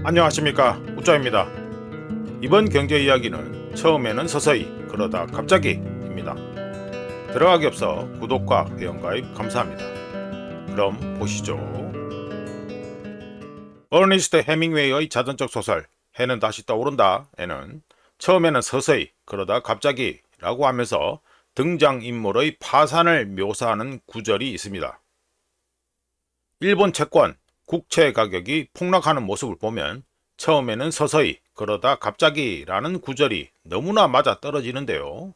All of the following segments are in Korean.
안녕하십니까, 우짜입니다. 이번 경제 이야기는 처음에는 서서히 그러다 갑자기입니다. 들어가기 앞서 구독과 회원가입 감사합니다. 그럼 보시죠. 어니스트 해밍웨이의 자전적 소설 해는 다시 떠오른다 에는 처음에는 서서히 그러다 갑자기 라고 하면서 등장인물의 파산을 묘사하는 구절이 있습니다. 일본 채권, 국채 가격이 폭락하는 모습을 보면 처음에는 서서히 그러다 갑자기 라는 구절이 너무나 맞아 떨어지는데요.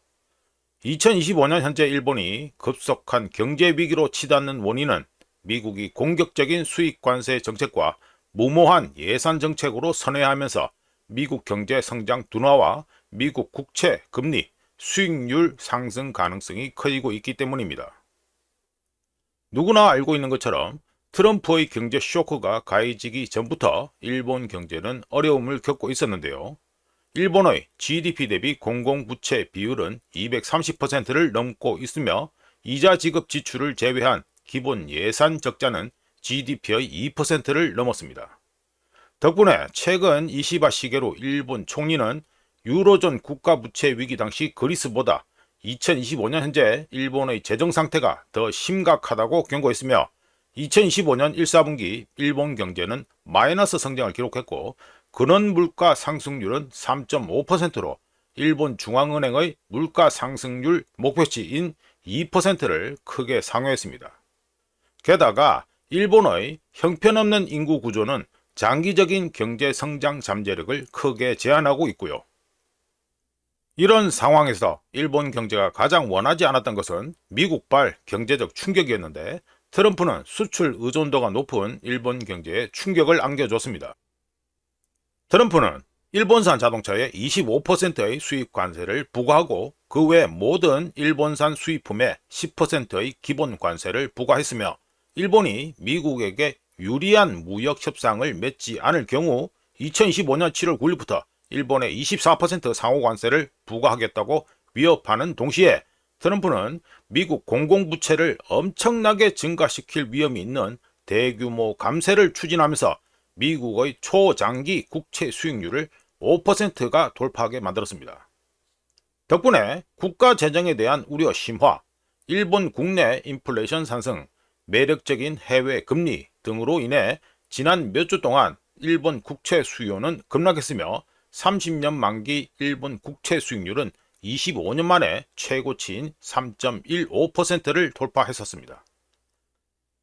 2025년 현재 일본이 급속한 경제 위기로 치닫는 원인은 미국이 공격적인 수입 관세 정책과 무모한 예산 정책으로 선회하면서 미국 경제 성장 둔화와 미국 국채 금리 수익률 상승 가능성이 커지고 있기 때문입니다. 누구나 알고 있는 것처럼 트럼프의 경제 쇼크가 가해지기 전부터 일본 경제는 어려움을 겪고 있었는데요. 일본의 GDP 대비 공공부채 비율은 230%를 넘고 있으며 이자 지급 지출을 제외한 기본 예산 적자는 GDP의 2%를 넘었습니다. 덕분에 최근 이시바 시게루 일본 총리는 유로존 국가부채 위기 당시 그리스보다 2025년 현재 일본의 재정 상태가 더 심각하다고 경고했으며 2025년 1사분기 일본 경제는 마이너스 성장을 기록했고 근원 물가 상승률은 3.5%로 일본 중앙은행의 물가 상승률 목표치인 2%를 크게 상회했습니다. 게다가 일본의 형편없는 인구 구조는 장기적인 경제 성장 잠재력을 크게 제한하고 있고요. 이런 상황에서 일본 경제가 가장 원하지 않았던 것은 미국발 경제적 충격이었는데 트럼프는 수출 의존도가 높은 일본 경제에 충격을 안겨줬습니다. 트럼프는 일본산 자동차에 25%의 수입 관세를 부과하고 그 외 모든 일본산 수입품에 10%의 기본 관세를 부과했으며 일본이 미국에게 유리한 무역 협상을 맺지 않을 경우 2025년 7월 9일부터 일본에 24% 상호 관세를 부과하겠다고 위협하는 동시에 트럼프는 미국 공공부채를 엄청나게 증가시킬 위험이 있는 대규모 감세를 추진하면서 미국의 초장기 국채 수익률을 5%가 돌파하게 만들었습니다. 덕분에 국가 재정에 대한 우려 심화, 일본 국내 인플레이션 상승, 매력적인 해외 금리 등으로 인해 지난 몇 주 동안 일본 국채 수요는 급락했으며 30년 만기 일본 국채 수익률은 25년 만에 최고치인 3.15%를 돌파했었습니다.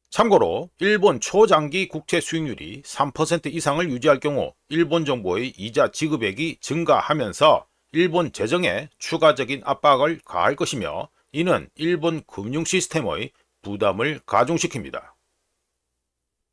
참고로 일본 초장기 국채 수익률이 3% 이상을 유지할 경우 일본 정부의 이자 지급액이 증가하면서 일본 재정에 추가적인 압박을 가할 것이며 이는 일본 금융 시스템의 부담을 가중시킵니다.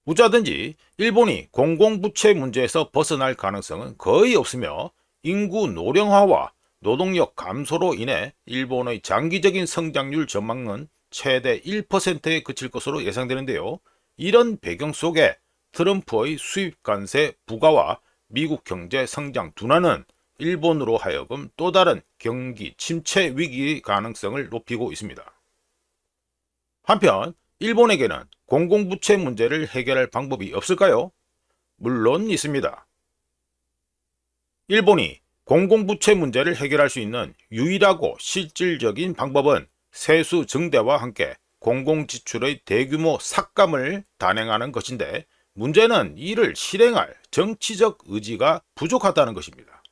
어쩌든지 일본이 공공부채 문제에서 벗어날 가능성은 거의 없으며 인구 노령화와 노동력 감소로 인해 일본의 장기적인 성장률 전망은 최대 1%에 그칠 것으로 예상되는데요. 이런 배경 속에 트럼프의 수입 관세 부과와 미국 경제 성장 둔화는 일본으로 하여금 또 다른 경기 침체 위기 가능성을 높이고 있습니다. 한편 일본에게는 공공부채 문제를 해결할 방법이 없을까요? 물론 있습니다. 일본이 공공부채 문제를 해결할 수 있는 유일하고 실질적인 방법은 세수 증대와 함께 공공지출의 대규모 삭감을 단행하는 것인데 문제는 이를 실행할 정치적 의지가 부족하다는 것입니다.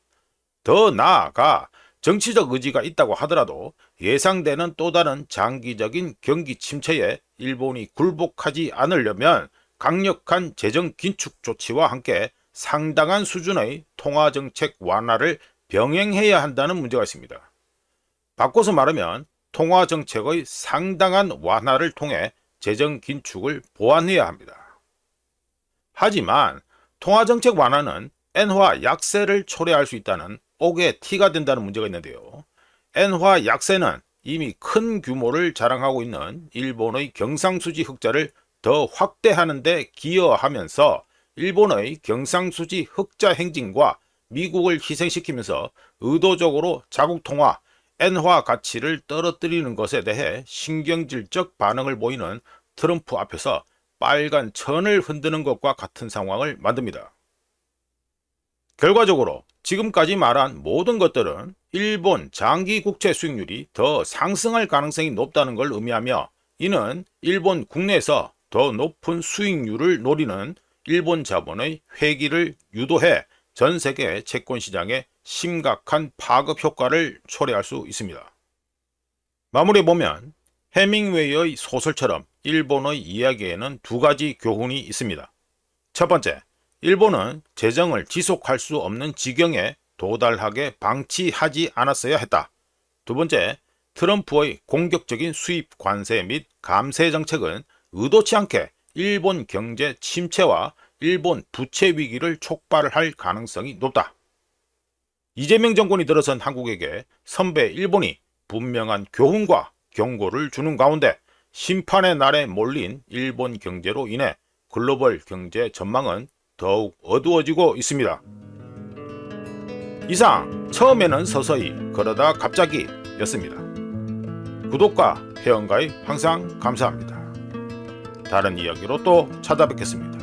더 나아가 정치적 의지가 있다고 하더라도 예상되는 또 다른 장기적인 경기 침체에 일본이 굴복하지 않으려면 강력한 재정 긴축 조치와 함께 상당한 수준의 통화정책 완화를 병행해야 한다는 문제가 있습니다. 바꿔서 말하면 통화정책의 상당한 완화를 통해 재정 긴축을 보완해야 합니다. 하지만 통화정책 완화는 엔화 약세를 초래할 수 있다는 옥에 티가 된다는 문제가 있는데요. 엔화 약세는 이미 큰 규모를 자랑하고 있는 일본의 경상수지 흑자를 더 확대하는 데 기여하면서 일본의 경상수지 흑자 행진과 미국을 희생시키면서 의도적으로 자국 통화 엔화 가치를 떨어뜨리는 것에 대해 신경질적 반응을 보이는 트럼프 앞에서 빨간 천을 흔드는 것과 같은 상황을 만듭니다. 결과적으로 지금까지 말한 모든 것들은 일본 장기 국채 수익률이 더 상승할 가능성이 높다는 걸 의미하며, 이는 일본 국내에서 더 높은 수익률을 노리는 일본 자본의 회귀를 유도해 전 세계 채권 시장에 심각한 파급 효과를 초래할 수 있습니다. 마무리해 보면 해밍웨이의 소설처럼 일본의 이야기에는 두 가지 교훈이 있습니다. 첫 번째, 일본은 재정을 지속할 수 없는 지경에 도달하게 방치하지 않았어야 했다. 두 번째, 트럼프의 공격적인 수입 관세 및 감세 정책은 의도치 않게 일본 경제 침체와 일본 부채 위기를 촉발할 가능성이 높다. 이재명 정권이 들어선 한국에게 선배 일본이 분명한 교훈과 경고를 주는 가운데 심판의 날에 몰린 일본 경제로 인해 글로벌 경제 전망은 더욱 어두워지고 있습니다. 이상 처음에는 서서히 그러다 갑자기 였습니다. 구독과 회원가입 항상 감사합니다. 다른 이야기로 또 찾아뵙겠습니다.